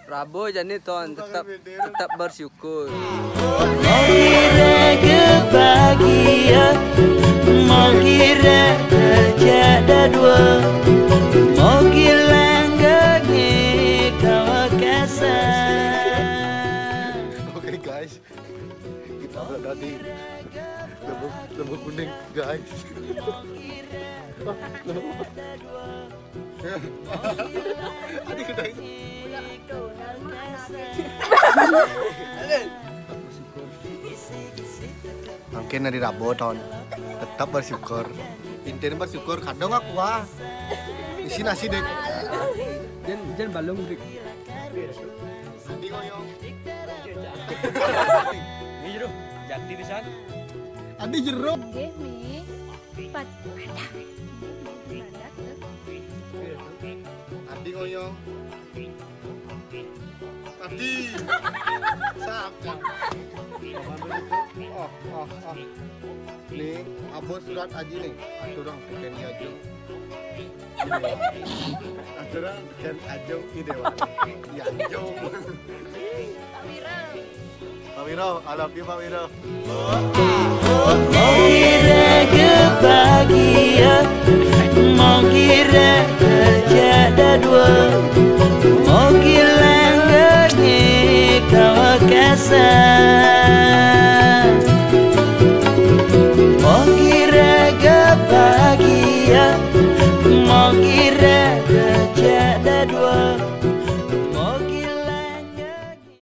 Rabo jadi ton tetap bersyukur. Mau kira kebahagiaan, mau kira terjadi dua, mau kira gak kau kesan. Oke guys, kita berada di lembu kuning guys. Adik udah mungkin dari Rabo ton tetap bersyukur. Intinya bersyukur kadang aku isi nasi dek. Jen balung dik. Adi ngoyong. Ini jero, jadi di sana. Adi jeruk. Nggih, Mi. Pat. Adi ngoyong. Adi. Sakit. Oh. Nih, abot surat aji nih. Aturang bikin aja. Aturang bikin aja ini dewa. Ya aja. Pak Wiro, I love you Pak Wiro. Mau kira kebahagiaan,